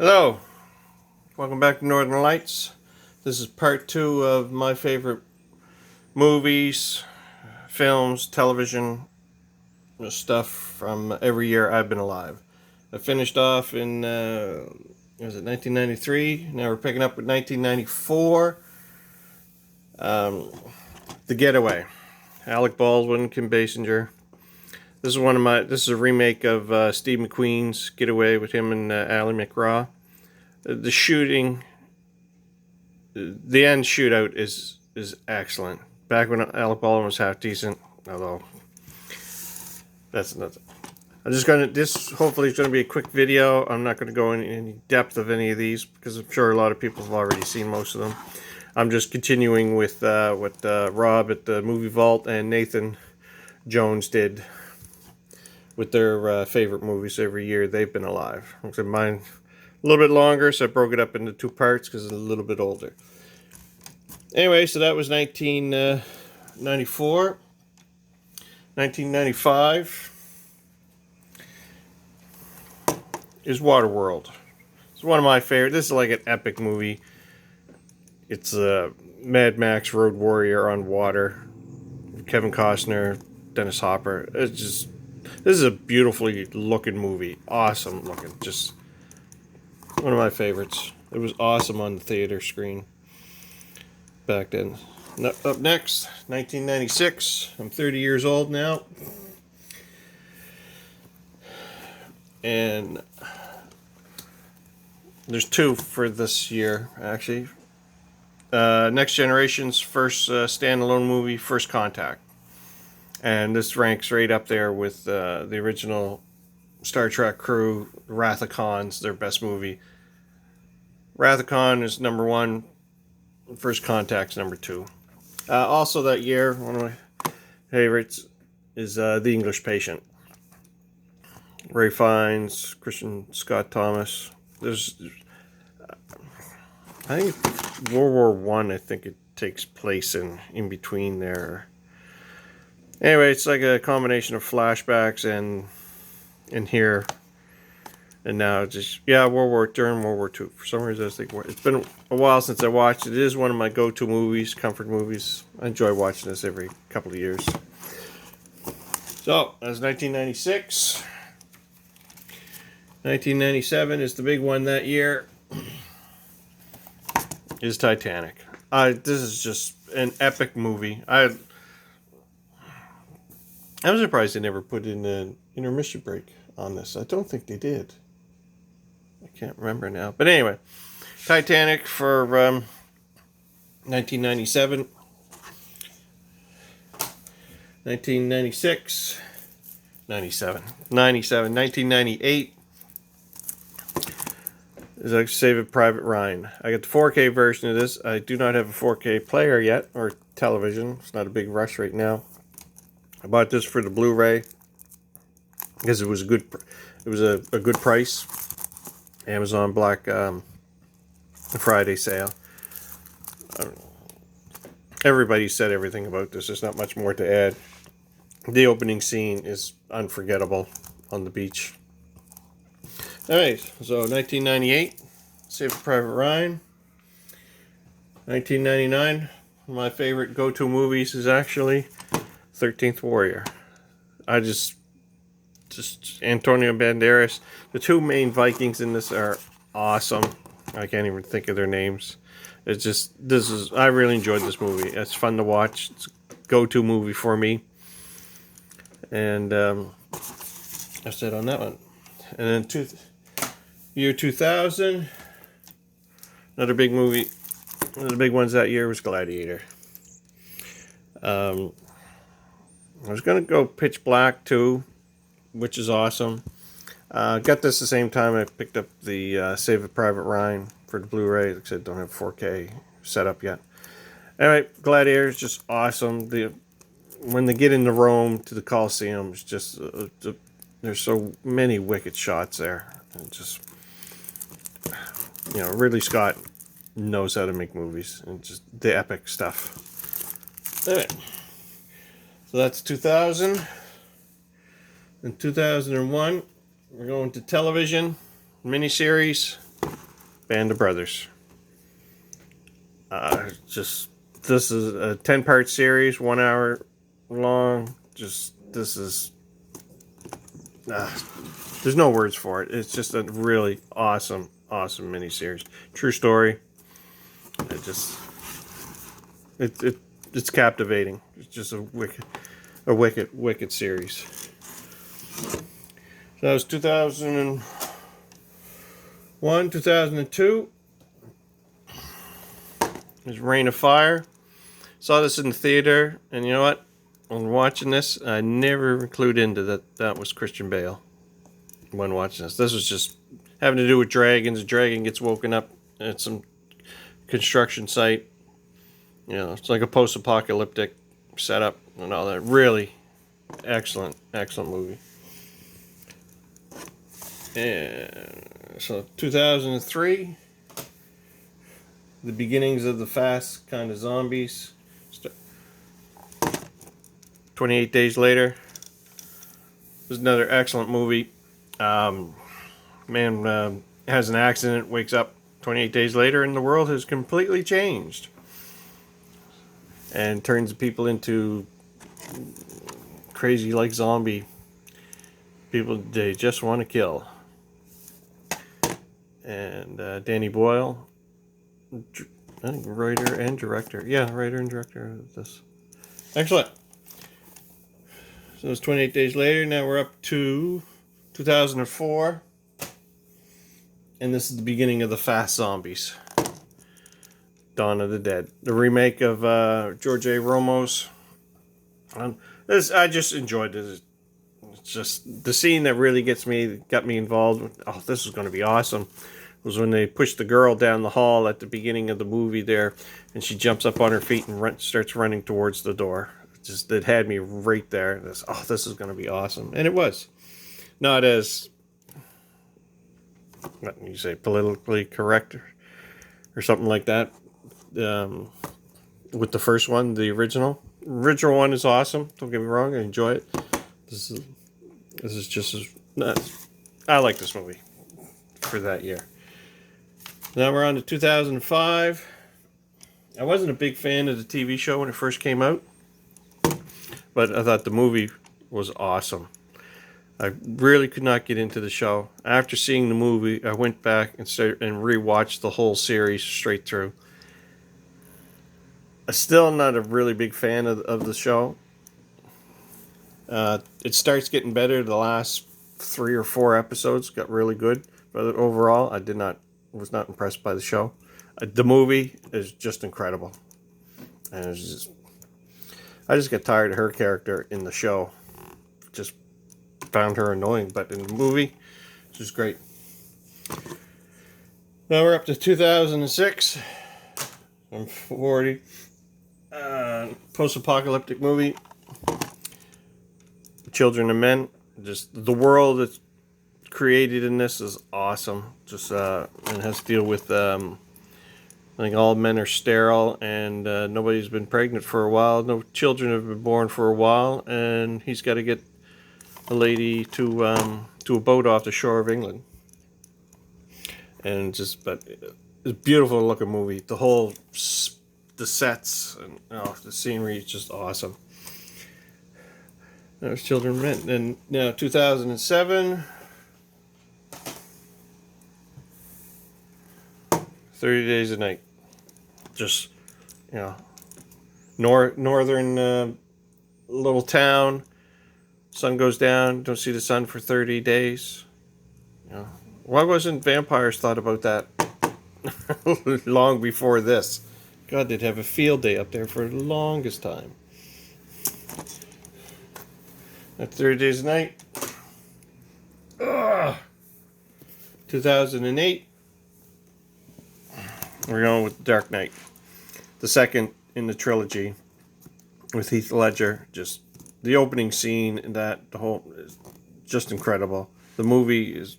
Hello, welcome back to Northern Lights. This is part 2 of my favorite movies, films, television stuff from every year I've been alive. I finished off in, was it 1993? Now we're picking up with 1994. The Getaway. Alec Baldwin, Kim Basinger. This is a remake of Steve McQueen's Getaway with him and Ally McGraw. The shooting, the end shootout is excellent. Back when Alec Baldwin was half decent, although that's nothing. This hopefully is gonna be a quick video. I'm not gonna go in any depth of any of these because I'm sure a lot of people have already seen most of them. I'm just continuing with what Rob at the Movie Vault and Nathan Jones did with their favorite movies every year they've been alive. So mine a little bit longer, so I broke it up into 2 parts because it's a little bit older. Anyway, so that was 1994. 1995 is Waterworld. It's one of my favorite. This is like an epic movie. It's Mad Max Road Warrior on water. Kevin Costner, Dennis Hopper. This is a beautifully looking movie. Awesome looking. Just one of my favorites. It was awesome on the theater screen back then. Up next, 1996. I'm 30 years old now. And there's 2 for this year, actually. Next Generation's first standalone movie, First Contact. And this ranks right up there with the original Star Trek crew, Wrath of Khan's their best movie. Wrath of Khan is number 1. First Contact's number 2. Also that year, one of my favorites is The English Patient. Ray Fiennes, Christian Scott Thomas. I think World War One. I think it takes place in between there. Anyway, it's like a combination of flashbacks and here and now. Just during World War II. For some reason, I think it's been a while since I watched it. It is one of my go-to movies, comfort movies. I enjoy watching this every couple of years. So that's 1996. 1997 is the big one that year. Is Titanic. This is just an epic movie. I'm surprised they never put in an intermission break on this. I don't think they did. I can't remember now. But anyway, Titanic for 1997. 1996. 1998. Is like Saving Private Ryan. I got the 4K version of this. I do not have a 4K player yet, or television. It's not a big rush right now. I bought this for the Blu-ray because it was a good price. Amazon Black Friday sale. Everybody said everything about this. There's not much more to add. The opening scene is unforgettable on the beach. Alright, so 1998, Saving Private Ryan. 1999, one of my favorite go-to movies is actually 13th Warrior. I just Antonio Banderas. The 2 main Vikings in this are awesome. I can't even think of their names. I really enjoyed this movie. It's fun to watch. It's a go-to movie for me. And that's it on that one. And then year 2000, another big movie. One of the big ones that year was Gladiator. I was going to go Pitch Black too, which is awesome. Got this the same time I picked up the Saving Private Ryan for the Blu-ray. Like I said, don't have 4K set up yet. Anyway, Gladiator is just awesome. When they get into Rome to the Colosseum, it's just there's so many wicked shots there. And just Ridley Scott knows how to make movies and just the epic stuff. Anyway, so that's 2000. In 2001, we're going to television miniseries. Band of Brothers. Just this is a 10-part series, 1 hour long. Just this is there's no words for it. It's just a really awesome miniseries. True story. It's captivating. It's just a wicked series. So that was 2001, 2002. There's Reign of Fire. Saw this in the theater, and you know what? When watching this, I never clued into that was Christian Bale when watching this. This was just having to do with dragons. A dragon gets woken up at some construction site. You know, it's like a post-apocalyptic setup and all that. Really excellent movie. And so 2003, the beginnings of the fast kind of zombies. 28 Days Later. This is another excellent movie. Man has an accident, wakes up 28 days later, and the world has completely changed. And turns people into crazy like zombie people they just want to kill. And Danny Boyle, I think writer and director. Yeah, writer and director of this. Excellent. So it's 28 Days Later. Now we're up to 2004. And this is the beginning of the Fast Zombies. Dawn of the Dead. The remake of George A. Romero's. I just enjoyed this. It's just the scene that really got me involved. Oh, this is going to be awesome. Was when they push the girl down the hall at the beginning of the movie there, and she jumps up on her feet and starts running towards the door. It had me right there. This is going to be awesome, and it was. Not as, what you say, politically correct or something like that. With the first one, the original one is awesome. Don't get me wrong, I enjoy it. This is just as nuts. I like this movie for that year. Now we're on to 2005. I wasn't a big fan of the TV show when it first came out, but I thought the movie was awesome. I really could not get into the show. After seeing the movie, I went back and rewatched the whole series straight through. I'm still not a really big fan of the show. It starts getting better. The last 3 or 4 episodes got really good, but overall, I was not impressed by the show. The movie is just incredible, and I just got tired of her character in the show. Just found her annoying, but in the movie, she's great. Now we're up to 2006. I'm 40. Post-apocalyptic movie. Children of Men. Just the world that's created in this is awesome. Just it has to deal with I think all men are sterile and nobody's been pregnant for a while. No children have been born for a while, and he's got to get a lady to a boat off the shore of England. And but it's a beautiful looking movie. The sets and the scenery is just awesome. There's Children of Men. And now 2007. 30 Days a Night. Just, northern little town. Sun goes down. Don't see the sun for 30 days. Why wasn't vampires thought about that long before this? God, they'd have a field day up there for the longest time. That's 30 Days a Night. 2008. We're going with Dark Knight. The second in the trilogy with Heath Ledger. Just the opening scene and the whole is just incredible. The movie is,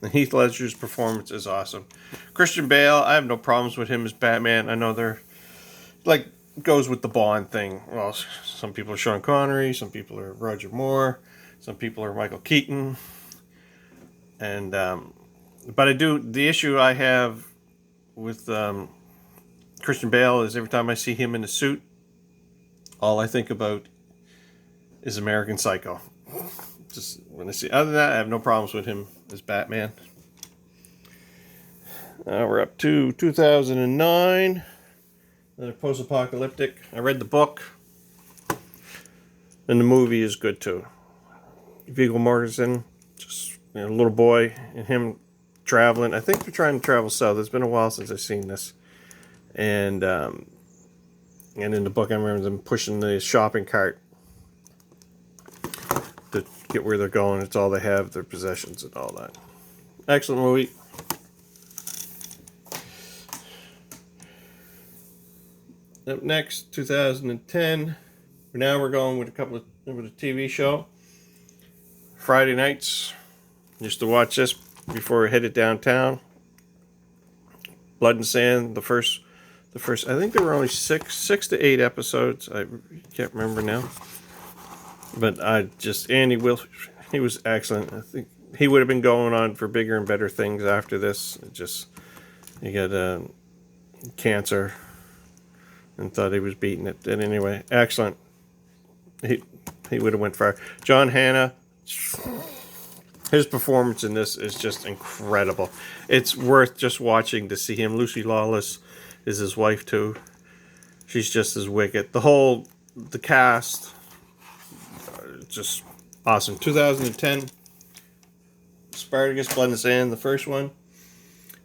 and Heath Ledger's performance is awesome. Christian Bale, I have no problems with him as Batman. I know they're goes with the Bond thing. Well, some people are Sean Connery, some people are Roger Moore, some people are Michael Keaton, and But the issue I have with Christian Bale is every time I see him in a suit, all I think about is American Psycho. Just when I see, other than that, I have no problems with him as Batman. We're up to 2009. Another post-apocalyptic. I read the book, and the movie is good too. Viggo Mortensen, just a little boy, and him traveling. I think they're trying to travel south. It's been a while since I've seen this, and in the book, I remember them pushing the shopping cart to get where they're going. It's all they have, their possessions and all that. Excellent movie. Up next, 2010. Now we're going with a TV show. Friday nights, used to watch this before we headed downtown. Blood and Sand, the first. I think there were only six to 8 episodes. I can't remember now. But Andy Wilson, he was excellent. I think he would have been going on for bigger and better things after this. He got cancer and thought he was beating it. And anyway, excellent. He would have went far. John Hannah, his performance in this is just incredible. It's worth just watching to see him. Lucy Lawless is his wife too. She's just as wicked. The cast, just awesome. 2010, Spartacus, Blood and Sand, the first one.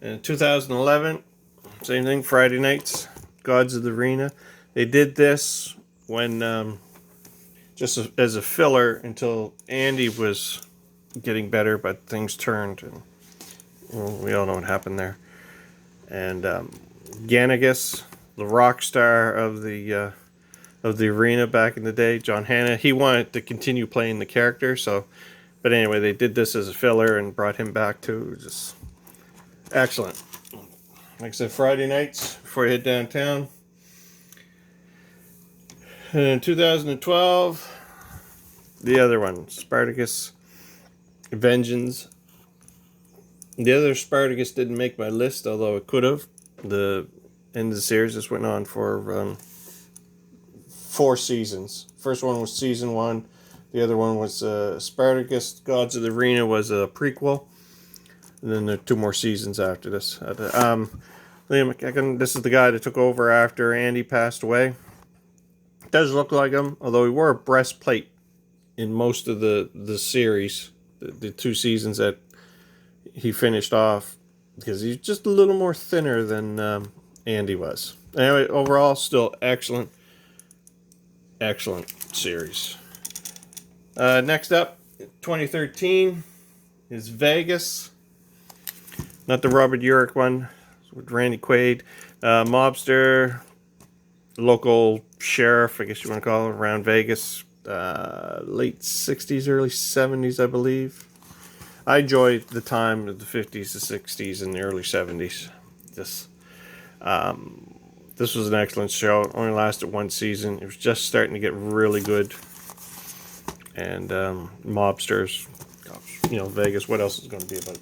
And 2011, same thing, Friday nights, Gods of the Arena. They did this when, just as a filler until Andy was getting better, but things turned, and we all know what happened there. And Gannigus, the rock star of the arena back in the day, John Hannah, he wanted to continue playing the character. But anyway, they did this as a filler and brought him back too. Just excellent. Like I said, Friday nights before you head downtown. And in 2012, the other one, Spartacus, Vengeance. The other Spartacus didn't make my list, although it could have. The end of the series, this went on for 4 seasons. First one was season 1. The other one was Spartacus, Gods of the Arena was a prequel. And then there are 2 more seasons after this. Liam McKegan, this is the guy that took over after Andy passed away. It does look like him, although he wore a breastplate in most of the series, the 2 seasons that he finished off, because he's just a little more thinner than Andy was. Anyway, overall, still excellent series. Next up, 2013 is Vegas. Not the Robert Urich one, it's with Randy Quaid. Mobster, local sheriff, I guess you want to call it, around Vegas. Late 60s, early 70s, I believe. I enjoyed the time of the 50s, the 60s, and the early 70s. This was an excellent show. It only lasted 1 season. It was just starting to get really good. And mobsters, Vegas. What else is going to be about?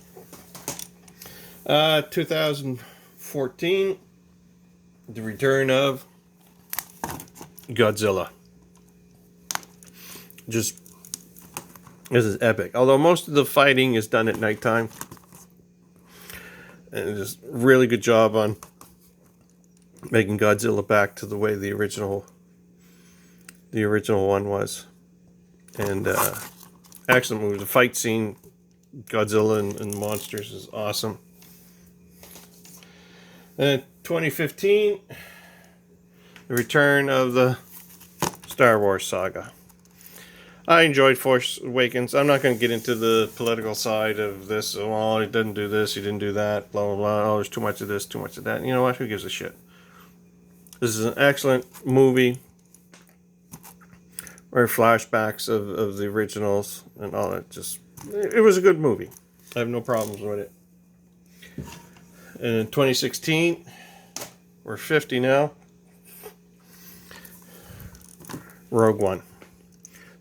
2014, the return of Godzilla. This is epic. Although most of the fighting is done at nighttime. And it's just really good job on making Godzilla back to the way the original one was. And excellent movie. The fight scene, Godzilla and monsters, is awesome. And 2015, the return of the Star Wars saga. I enjoyed Force Awakens. I'm not going to get into the political side of this. Oh, he didn't do this, he didn't do that, blah, blah, blah. Oh, there's too much of this, too much of that. You know what? Who gives a shit? This is an excellent movie. Or flashbacks of the originals and all that. It was a good movie. I have no problems with it. And in 2016, we're 50 now. Rogue One.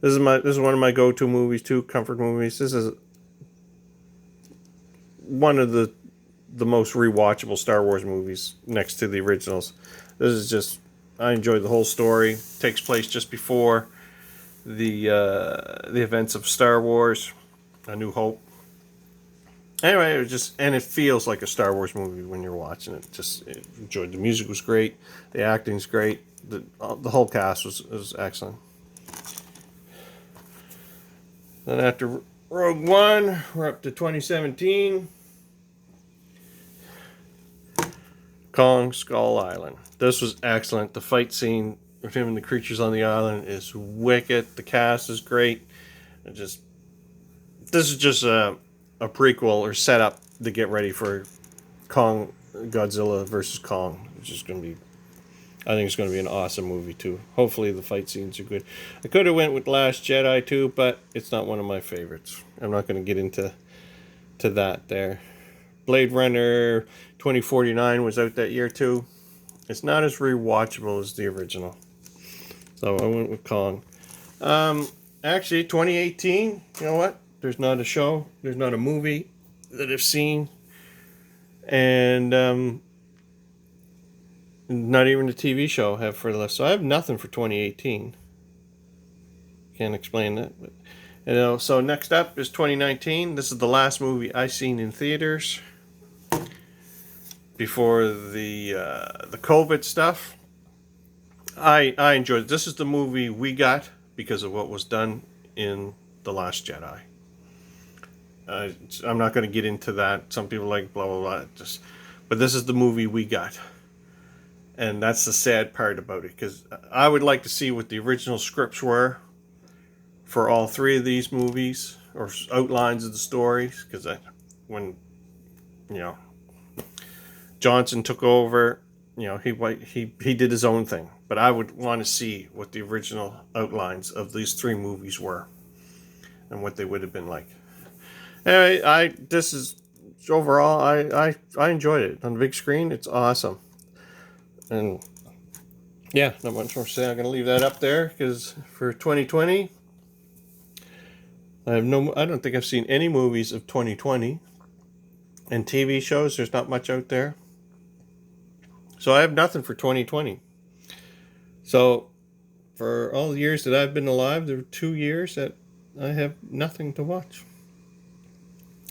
This is one of my go-to movies too, comfort movies. This is one of the most rewatchable Star Wars movies next to the originals. This is just, I enjoyed the whole story. It takes place just before the events of Star Wars, A New Hope. Anyway, it was just, and it feels like a Star Wars movie when you're watching it. Just enjoyed. The music was great, the acting's great, the whole cast was excellent. Then after Rogue One, we're up to 2017. Kong Skull Island. This was excellent. The fight scene with him and the creatures on the island is wicked. The cast is great. This is just a prequel or setup to get ready for Kong Godzilla versus Kong, which is going to be, I think it's going to be an awesome movie too. Hopefully the fight scenes are good. I could have went with Last Jedi too, but it's not one of my favorites. I'm not going to get into that there. Blade Runner 2049 was out that year too. It's not as rewatchable as the original. So I went with Kong. Actually, 2018, you know what? There's not a show, there's not a movie that I've seen, and not even a TV show I have for the list. So I have nothing for 2018. Can't explain that. But, you know, so next up is 2019. This is the last movie I seen in theaters before the COVID stuff. I enjoyed it. This is the movie we got because of what was done in The Last Jedi. I'm not going to get into that. Some people like blah blah blah. But this is the movie we got, and that's the sad part about it. Because I would like to see what the original scripts were for all three of these movies, or outlines of the stories. Because when Johnson took over, he did his own thing. But I would want to see what the original outlines of these three movies were, and what they would have been like. Anyway, this is overall, I enjoyed it on the big screen. It's awesome, and yeah, not much more to say. I'm gonna leave that up there because for 2020, I don't think I've seen any movies of 2020, and TV shows. There's not much out there, so I have nothing for 2020. So for all the years that I've been alive, there were 2 years that I have nothing to watch.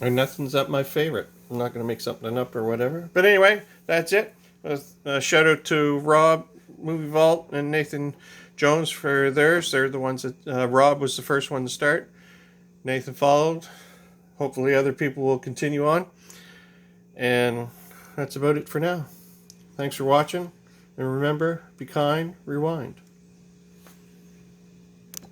And nothing's up my favorite. I'm not going to make something up or whatever. But anyway, that's it. Shout out to Rob, Movie Vault, and Nathan Jones for theirs. They're the ones that... Rob was the first one to start. Nathan followed. Hopefully other people will continue on. And that's about it for now. Thanks for watching. And remember, be kind, rewind.